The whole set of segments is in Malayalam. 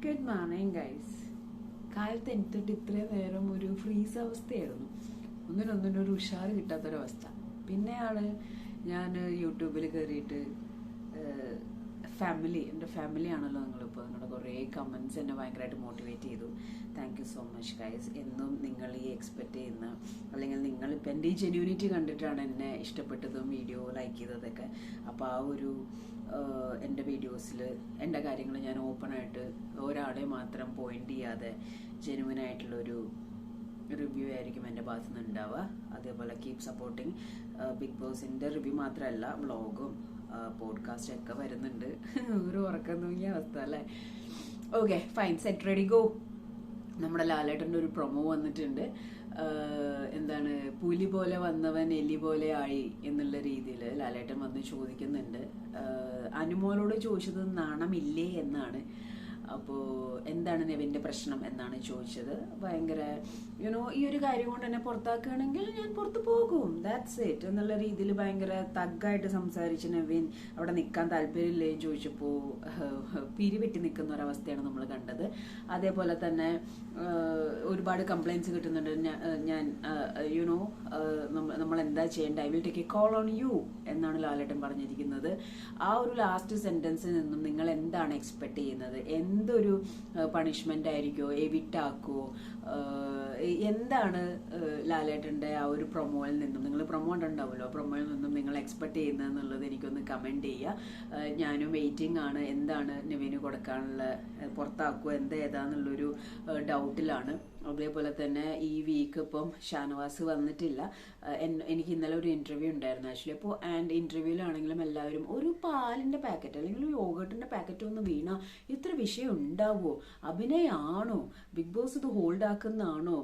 Good morning guys. കാലത്ത് എനിത്തിട്ട് ഇത്രയും നേരം ഒരു ഫ്രീസ് അവസ്ഥയായിരുന്നു. ഒന്നിനൊന്നിനൊരു ഉഷാറ് കിട്ടാത്തൊരവസ്ഥ. പിന്നെയാണ് ഞാൻ യൂട്യൂബിൽ കയറിയിട്ട് എൻ്റെ ഫാമിലി ആണല്ലോ നിങ്ങളിപ്പോൾ. നിങ്ങളുടെ കുറേ കമൻറ്റ്സ് എന്നെ ഭയങ്കരമായിട്ട് മോട്ടിവേറ്റ് ചെയ്തു. Thank you so much guys. എന്നും നിങ്ങൾ ഈ എക്സ്പെക്റ്റ് ചെയ്യുന്ന അല്ലെങ്കിൽ നിങ്ങളിപ്പോൾ എൻ്റെ ഈ ജെന്യൂനിറ്റി കണ്ടിട്ടാണ് എന്നെ ഇഷ്ടപ്പെട്ടതും വീഡിയോ ലൈക്ക് ചെയ്തതൊക്കെ. അപ്പോൾ ആ ഒരു എൻ്റെ വീഡിയോസിൽ എൻ്റെ കാര്യങ്ങൾ ഞാൻ ഓപ്പണായിട്ട് ഒരാളെ മാത്രം പോയിന്റ് ചെയ്യാതെ ജെന്യുവനായിട്ടുള്ളൊരു റിവ്യൂ ആയിരിക്കും എൻ്റെ ഭാഗത്തു നിന്ന് ഉണ്ടാവുക. അതേപോലെ കീപ് സപ്പോർട്ടിങ്. ബിഗ് ബോസിൻ്റെ റിവ്യൂ മാത്രമല്ല, വ്ളോഗും പോഡ്കാസ്റ്റ് ഒക്കെ വരുന്നുണ്ട്. ഒരു ഉറക്കം തൂങ്ങിയ അവസ്ഥ അല്ലേ. Okay fine, set ready go. നമ്മുടെ ലാലേട്ടൻ്റെ ഒരു പ്രൊമോ വന്നിട്ടുണ്ട്. എന്താണ്, പുലി പോലെ വന്നവൻ എലി പോലെ ആയി എന്നുള്ള രീതിയിൽ ലാലേട്ടൻ വന്ന് ചോദിക്കുന്നുണ്ട്. അനുമോളോട് ചോദിച്ചത് നാണമില്ലേ എന്നാണ്. അപ്പോൾ എന്താണ് നെവിൻ്റെ പ്രശ്നം എന്നാണ് ചോദിച്ചത്. ഭയങ്കര ഈ ഒരു കാര്യം കൊണ്ട് എന്നെ പുറത്താക്കുകയാണെങ്കിൽ ഞാൻ പുറത്ത് പോകും, ദാറ്റ്സ് ഇറ്റ് എന്നുള്ള രീതിയിൽ ഭയങ്കര തഗ്ഗായിട്ട് സംസാരിച്ച് നെവിൻ അവിടെ നിൽക്കാൻ താല്പര്യമില്ലേ ചോദിച്ചപ്പോൾ പിരിവെട്ടി നിൽക്കുന്ന ഒരവസ്ഥയാണ് നമ്മൾ കണ്ടത്. അതേപോലെ തന്നെ ഒരുപാട് കംപ്ലൈൻറ്റ്സ് കിട്ടുന്നുണ്ട്. ഞാൻ നമ്മൾ എന്താ ചെയ്യേണ്ടത്, I will take A call on you എന്നാണ് ലാലേട്ടൻ പറഞ്ഞിരിക്കുന്നത്. ആ ഒരു ലാസ്റ്റ് സെന്റൻസിൽ നിന്നും നിങ്ങൾ എന്താണ് എക്സ്പെക്ട് ചെയ്യുന്നത്? എന്തൊരു പണിഷ്മെന്റ് ആയിരിക്കുമോ, എവിറ്റാക്കുമോ, എന്താണ് ലാലേട്ടൻ്റെ ആ ഒരു പ്രൊമോയിൽ നിന്നും, നിങ്ങൾ പ്രൊമോ ഉണ്ടാവുമല്ലോ, പ്രൊമോയിൽ നിന്നും നിങ്ങൾ എക്സ്പെക്ട് ചെയ്യുന്നത് എന്നുള്ളത് എനിക്കൊന്ന് കമൻറ്റ് ചെയ്യുക. ഞാനും വെയിറ്റിംഗ് ആണ്. എന്താണ് നെവിന് കൊടുക്കാനുള്ള, പുറത്താക്കുമോ ഏതാന്നുള്ളൊരു ഡൗട്ടിലാണ്. അതേപോലെ തന്നെ ഈ വീക്ക് ഇപ്പം ഷാനവാസ് വന്നിട്ടില്ല. എനിക്ക് ഇന്നലെ ഒരു ഇൻ്റർവ്യൂ ഉണ്ടായിരുന്നു ആക്ച്വലി. അപ്പോൾ ഇൻ്റർവ്യൂവിലാണെങ്കിലും എല്ലാവരും ഒരു പാലിൻ്റെ പാക്കറ്റ് അല്ലെങ്കിൽ ഒരു യോഗട്ടിൻ്റെ പാക്കറ്റ് ഒന്ന് വീണാൽ ഇത്ര വിഷയം ഉണ്ടാവുമോ? അഭിനയാണോ? ബിഗ് ബോസ് ഇത് ഹോൾഡ് ആക്കുന്നതാണോ?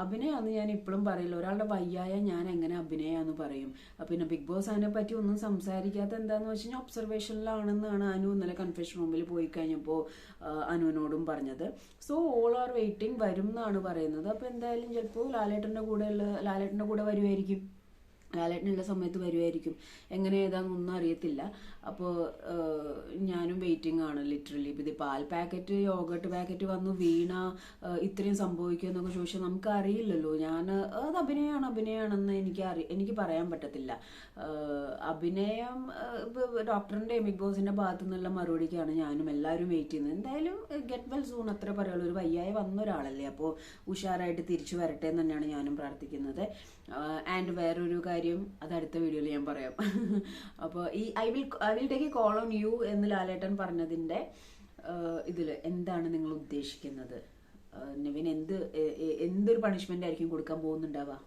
അഭിനയാന്ന് ഞാൻ ഇപ്പോഴും പറയില്ല. ഒരാളുടെ വയ്യായ ഞാൻ എങ്ങനെ അഭിനയാന്ന് പറയും? പിന്നെ ബിഗ് ബോസ് അതിനെ പറ്റി ഒന്നും സംസാരിക്കാത്ത എന്താന്ന് വെച്ച് കഴിഞ്ഞാൽ ഒബ്സർവേഷനിലാണെന്നാണ് അനു ഇന്നലെ കൺഫെഷൻ റൂമിൽ പോയി കഴിഞ്ഞപ്പോൾ അനുവിനോടും പറഞ്ഞത്. സോ ഓൾ ആർ വെയിറ്റിംഗ്, വരും എന്നാണ് പറയുന്നത്. അപ്പോൾ എന്തായാലും ചിലപ്പോൾ ലാലേട്ടൻ്റെ കൂടെ വരുമായിരിക്കും. ലാലേട്ടനുള്ള സമയത്ത് വരുമായിരിക്കും. എങ്ങനെ ഏതാണെന്നൊന്നും അറിയത്തില്ല. അപ്പോൾ ഞാനും വെയിറ്റിംഗ് ആണ് ലിറ്ററലി. ഇപ്പോൾ ഇത് പാൽ പാക്കറ്റ്, യോഗട്ട് പാക്കറ്റ് വന്നു വീണ ഇത്രയും സംഭവിക്കുക എന്നൊക്കെ ചോദിച്ചാൽ നമുക്ക് അറിയില്ലല്ലോ. അത് അഭിനയമാണെന്ന് എനിക്ക് പറയാൻ പറ്റത്തില്ല. അഭിനയം ഡോക്ടറിൻ്റെ ബിഗ് ബോസിൻ്റെ ഭാഗത്തു നിന്നുള്ള മറുപടിക്കാണ് ഞാനും എല്ലാവരും വെയിറ്റ് ചെയ്യുന്നത്. എന്തായാലും ഗെറ്റ് വെൽ സൂൺ അത്ര പറയുള്ളൂ. ഒരു വയ്യായി വന്ന ഒരാളല്ലേ, അപ്പോൾ ഉഷാറായിട്ട് തിരിച്ചു വരട്ടെ എന്ന് തന്നെയാണ് ഞാനും പ്രാർത്ഥിക്കുന്നത്. ആൻഡ് വേറൊരു കാര്യം, അത് അടുത്ത വീഡിയോയിൽ ഞാൻ പറയാം. അപ്പോൾ ഈ I will take A call on you എന്ന് ലാലേട്ടൻ പറഞ്ഞതിൻ്റെ ഇതിൽ എന്താണ് നിങ്ങൾ ഉദ്ദേശിക്കുന്നത്? നെവിൻ എന്തൊരു പണിഷ്മെന്റ് ആയിരിക്കും കൊടുക്കാൻ പോകുന്നുണ്ടാവുക?